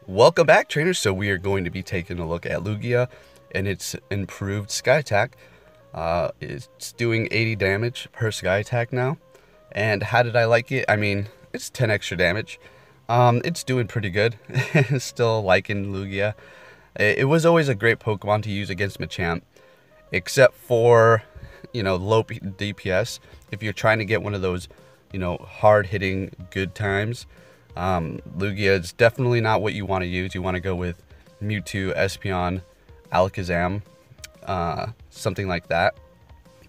Welcome back, trainers. So we are going to be taking a look at Lugia and its improved Sky Attack. It's doing 80 damage per Sky Attack now. And how did I like it? I mean, it's 10 extra damage. It's doing pretty good. Still liking Lugia. It was always a great Pokemon to use against Machamp, except for, low DPS. If you're trying to get one of those, hard-hitting good times, Lugia is definitely not what you want to use. You want to go with Mewtwo, Espeon, Alakazam, something like that.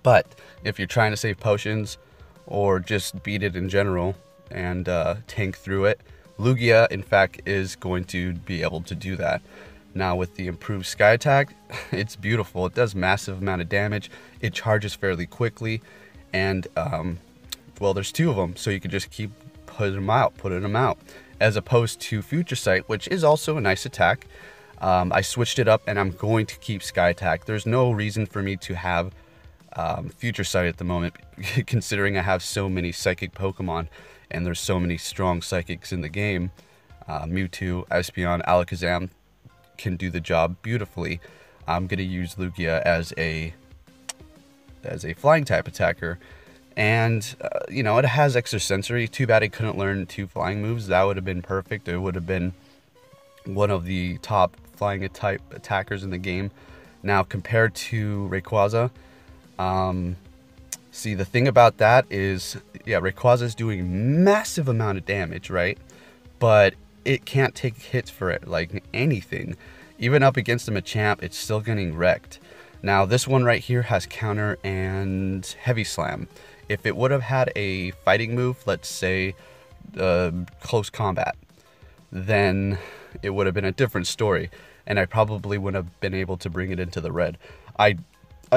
But if you're trying to save potions or just beat it in general and tank through it, Lugia, in fact, is going to be able to do that. Now with the improved Sky Attack, it's beautiful. It does massive amount of damage. It charges fairly quickly, and well, there's two of them, so you can just keep putting them out, as opposed to Future Sight, which is also a nice attack. I switched it up, and I'm going to keep Sky Attack. There's no reason for me to have Future Sight at the moment, considering I have so many Psychic Pokemon, and there's so many strong Psychics in the game. Mewtwo, Espeon, Alakazam can do the job beautifully. I'm going to use Lugia as a flying type attacker. And, it has extra sensory. Too bad I couldn't learn 2 flying moves. That would have been perfect. It would have been one of the top flying type attackers in the game. Now, compared to Rayquaza, see, the thing about that is, yeah, Rayquaza is doing massive amount of damage, right? But it can't take hits for it, like anything. Even up against a Machamp, it's still getting wrecked. Now, this one right here has counter and heavy slam. If it would have had a fighting move, let's say close combat, then it would have been a different story, and I probably wouldn't have been able to bring it into the red. I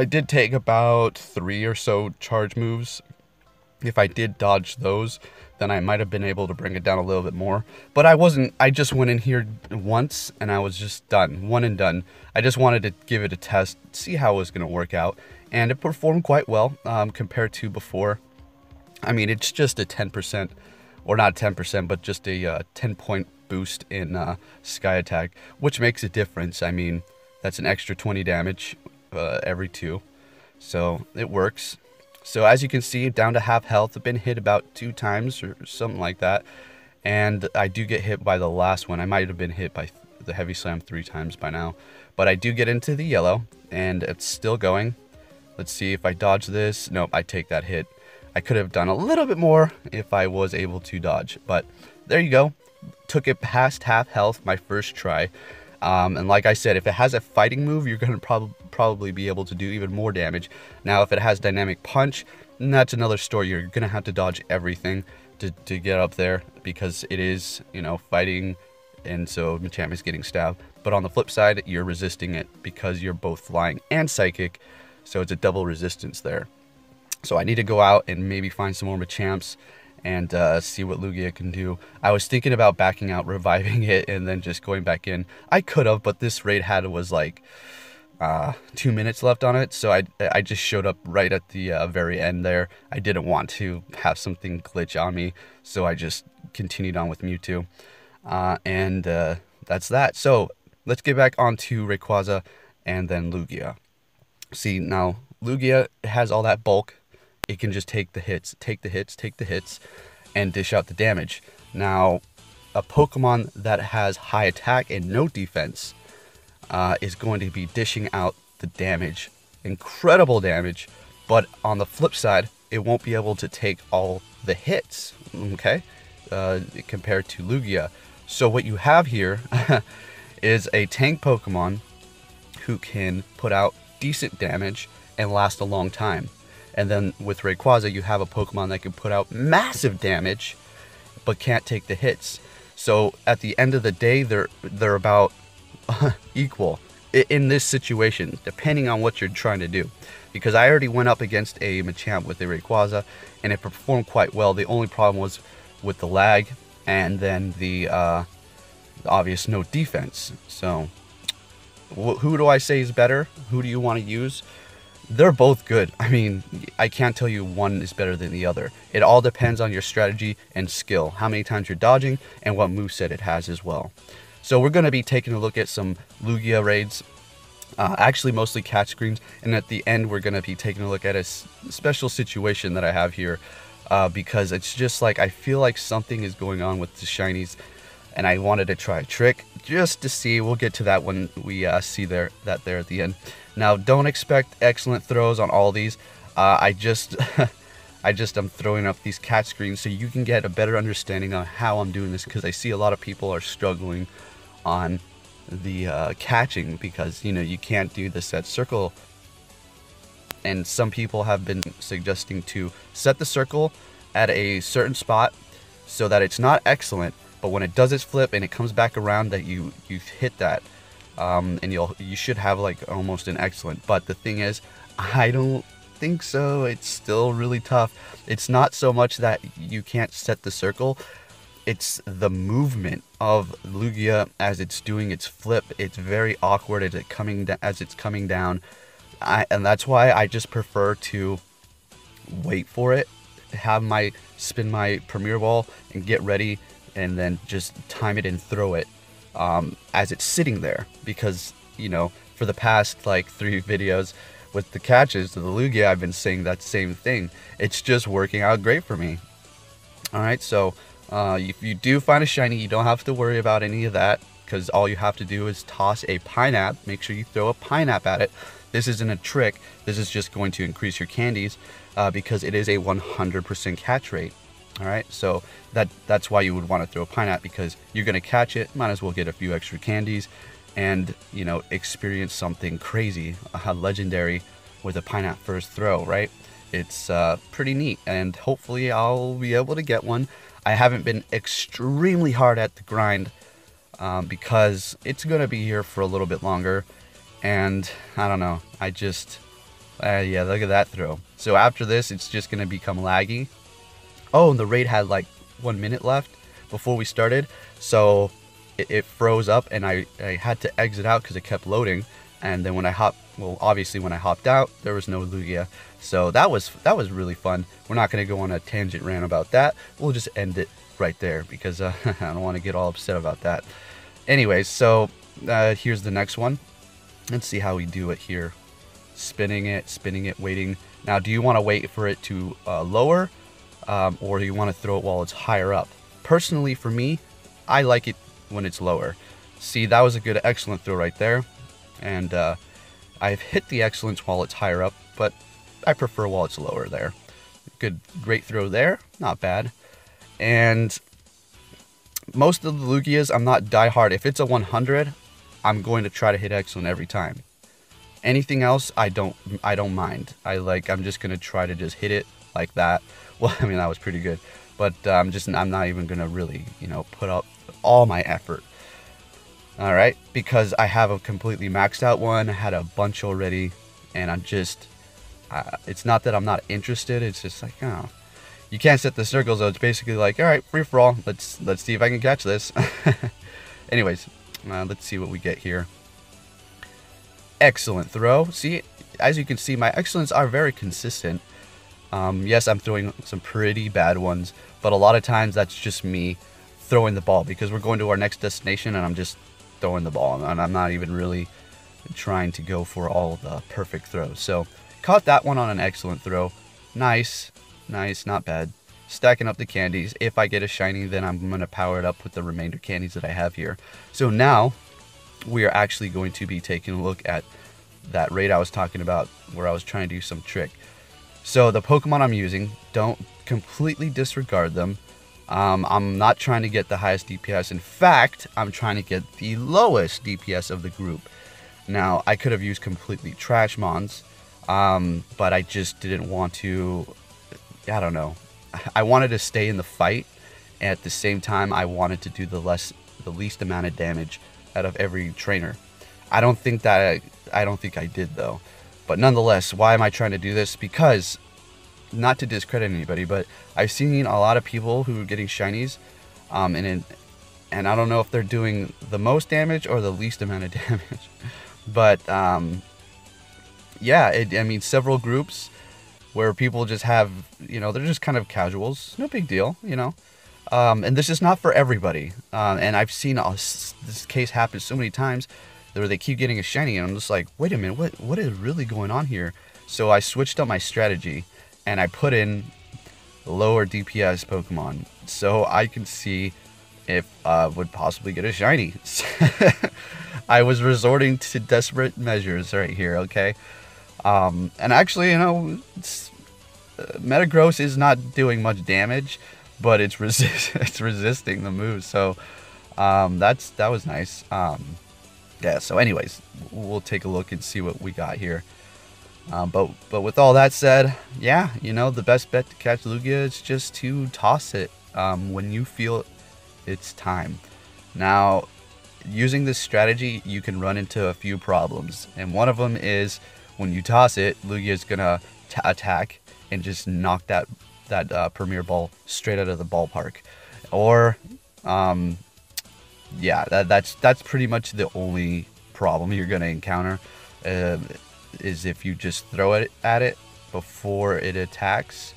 did take about 3 or so charge moves. If I did dodge those, then I might have been able to bring it down a little bit more. But I wasn't. I just went in here once, and I was just done. One and done. I just wanted to give it a test, see how it was going to work out. And it performed quite well compared to before. I mean, it's just a 10%, or not 10%, but just a 10-point boost in Sky Attack, which makes a difference. I mean, that's an extra 20 damage every 2. So it works. So as you can see, down to half health. I've been hit about 2 times or something like that. And I do get hit by the last one. I might have been hit by the Heavy Slam 3 times by now. But I do get into the yellow, and it's still going. Let's see if I dodge this. Nope, I take that hit. I could have done a little bit more if I was able to dodge. But there you go. Took it past half health my first try. And like I said, if it has a fighting move, you're going to probably be able to do even more damage. Now, if it has dynamic punch, that's another story. You're going to have to dodge everything to get up there, because it is, fighting, and so Machamp is getting stabbed. But on the flip side, you're resisting it because you're both flying and psychic, so it's a double resistance there. So I need to go out and maybe find some more Machamps and see what Lugia can do. I was thinking about backing out, reviving it, and then just going back in. I could have, but this raid was like 2 minutes left on it, so I just showed up right at the very end there. I didn't want to have something glitch on me, so I just continued on with Mewtwo. And that's that. So let's get back onto Rayquaza and then Lugia. See, now Lugia has all that bulk. It can just take the hits, and dish out the damage. Now, a Pokemon that has high attack and no defense is going to be dishing out the damage, incredible damage, but on the flip side, it won't be able to take all the hits, okay, compared to Lugia. So what you have here is a tank Pokemon who can put out decent damage and last a long time. And then with Rayquaza, you have a Pokemon that can put out massive damage, but can't take the hits. So at the end of the day, they're about equal in this situation, depending on what you're trying to do. Because I already went up against a Machamp with a Rayquaza, and it performed quite well. The only problem was with the lag, and then the obvious no defense. So who do I say is better? Who do you want to use? They're both good. I mean, I can't tell you one is better than the other. It all depends on your strategy and skill, how many times you're dodging, and what moveset it has as well. So we're going to be taking a look at some Lugia raids, actually mostly catch screens, and at the end we're going to be taking a look at a special situation that I have here, because it's just like I feel like something is going on with the shinies, and I wanted to try a trick just to see. We'll get to that when we see that there at the end. Now, don't expect excellent throws on all these. I just am throwing up these catch screens so you can get a better understanding on how I'm doing this, because I see a lot of people are struggling on the catching, because you can't do the set circle, and some people have been suggesting to set the circle at a certain spot so that it's not excellent, but when it does its flip and it comes back around, that you hit that, and you should have like almost an excellent. But the thing is, I don't think so. It's still really tough. It's not so much that you can't set the circle, it's the movement of Lugia as it's doing its flip. It's very awkward as it's coming down, and that's why I just prefer to wait for it, spin my Premier Ball and get ready, and then just time it and throw it as it's sitting there. Because for the past like 3 videos with the catches to the Lugia, I've been saying that same thing. It's just working out great for me. Alright, so if you do find a shiny, you don't have to worry about any of that, because all you have to do is toss a Pineapple. Make sure you throw a Pineapple at it. This isn't a trick. This is just going to increase your candies, because it is a 100% catch rate. Alright, so that's why you would want to throw a Pineapple, because you're going to catch it, might as well get a few extra candies, and experience something crazy, legendary, with a Pineapple first throw, right? It's pretty neat, and hopefully I'll be able to get one. I haven't been extremely hard at the grind, because it's going to be here for a little bit longer, and I don't know, yeah, look at that throw. So after this, it's just going to become laggy. Oh, and the raid had like 1 minute left before we started, so it froze up, and I had to exit out because it kept loading. And then when I hopped out, there was no Lugia. So that was really fun. We're not going to go on a tangent rant about that. We'll just end it right there, because I don't want to get all upset about that. Anyways, so here's the next one. Let's see how we do it here. Spinning it, waiting. Now, do you want to wait for it to lower, or do you want to throw it while it's higher up? Personally, for me, I like it when it's lower. See, that was a good excellent throw right there. And I've hit the excellence while it's higher up, but I prefer while it's lower there. Great throw there, not bad. And most of the Lugias, I'm not die hard. If it's a 100, I'm going to try to hit excellent every time. Anything else, I don't mind. I'm just gonna try to just hit it like that. Well, I mean, that was pretty good, but I'm not even gonna really, put up all my effort. All right, because I have a completely maxed out one. I had a bunch already, and I'm just, it's not that I'm not interested. It's just like, oh, you can't set the circles though. It's basically like, all right, free for all. Let's see if I can catch this. Anyways, let's see what we get here. Excellent throw. See, as you can see, my excellents are very consistent. Yes, I'm throwing some pretty bad ones, but a lot of times that's just me throwing the ball, because we're going to our next destination and I'm just throwing the ball, and I'm not even really trying to go for all the perfect throws. So caught that one on an excellent throw. Nice, not bad. Stacking up the candies. If I get a shiny, then I'm going to power it up with the remainder candies that I have here. So now we are actually going to be taking a look at that raid I was talking about, where I was trying to do some trick. So the Pokemon I'm using, don't completely disregard them. I'm not trying to get the highest DPS. In fact, I'm trying to get the lowest DPS of the group. Now, I could have used completely trash mons, but I just didn't want to. I don't know. I wanted to stay in the fight, and at the same time, I wanted to do the least amount of damage out of every trainer. I don't think I did though. But nonetheless, why am I trying to do this? Because, not to discredit anybody, but I've seen a lot of people who are getting shinies, and I don't know if they're doing the most damage or the least amount of damage. But yeah, I mean, several groups where people just have, they're just kind of casuals, no big deal, And this is not for everybody. And I've seen this case happen so many times where they keep getting a shiny, and I'm just like, wait a minute, what is really going on here? So I switched up my strategy, and I put in lower DPS Pokemon, so I can see if I would possibly get a shiny. I was resorting to desperate measures right here, okay? And actually, you know, Metagross is not doing much damage, but it's it's resisting the moves, so that was nice. Yeah, so anyways, we'll take a look and see what we got here. But with all that said, yeah, you know, the best bet to catch Lugia is just to toss it when you feel it's time. Now, using this strategy, you can run into a few problems, and one of them is when you toss it, Lugia is gonna attack and just knock that Premier Ball straight out of the ballpark, or yeah, that's pretty much the only problem you're gonna encounter, is if you just throw it at it before it attacks,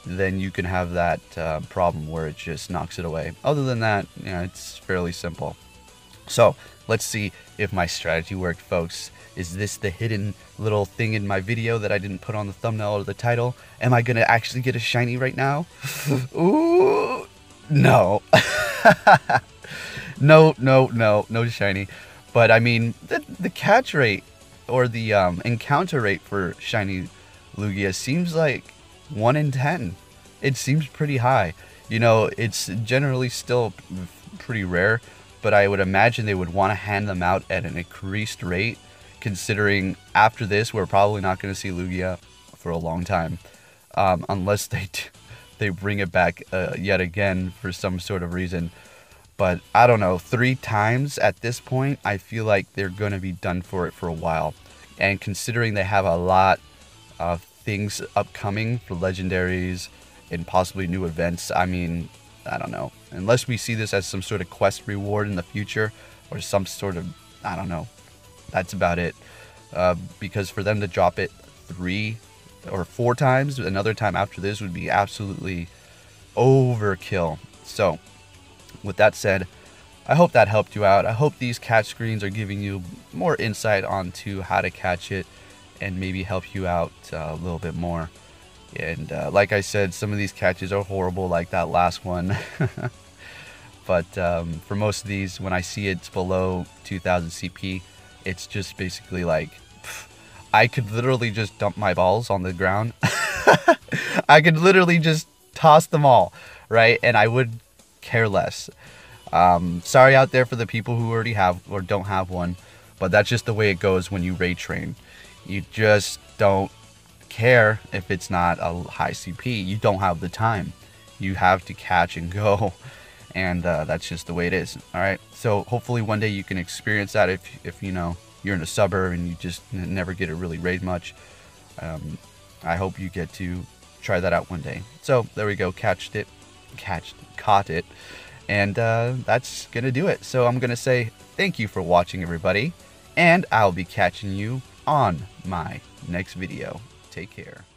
then you can have that problem where it just knocks it away. Other than that, you know, it's fairly simple. So let's see if my strategy worked, folks. Is this the hidden little thing in my video that I didn't put on the thumbnail or the title? Am I gonna actually get a shiny right now? Ooh, no. No shiny. But I mean, the catch rate or the encounter rate for shiny Lugia seems like 1 in 10. It seems pretty high. You know, it's generally still pretty rare, but I would imagine they would want to hand them out at an increased rate, considering after this we're probably not going to see Lugia for a long time, unless they bring it back yet again for some sort of reason. But I don't know, 3 times at this point, I feel like they're going to be done for it for a while. And considering they have a lot of things upcoming for legendaries and possibly new events, I mean, I don't know. Unless we see this as some sort of quest reward in the future or some sort of, I don't know. That's about it. Because for them to drop it 3 or 4 times, another time after this would be absolutely overkill. So, with that said, I hope that helped you out. I hope these catch screens are giving you more insight onto how to catch it and maybe help you out a little bit more. And like I said, some of these catches are horrible, like that last one. But for most of these, when I see it's below 2000 CP, it's just basically like, I could literally just dump my balls on the ground. I could literally just toss them all, right? And I would care less. Sorry out there for the people who already have or don't have one, but that's just the way it goes when you raid train. You just don't care if it's not a high CP. You don't have the time. You have to catch and go, and that's just the way it is. All right, so hopefully one day you can experience that if you know you're in a suburb and you just never get to really raid much. I hope you get to try that out one day. So there we go, caught it, and that's gonna do it. So I'm gonna say thank you for watching, everybody, and I'll be catching you on my next video. Take care.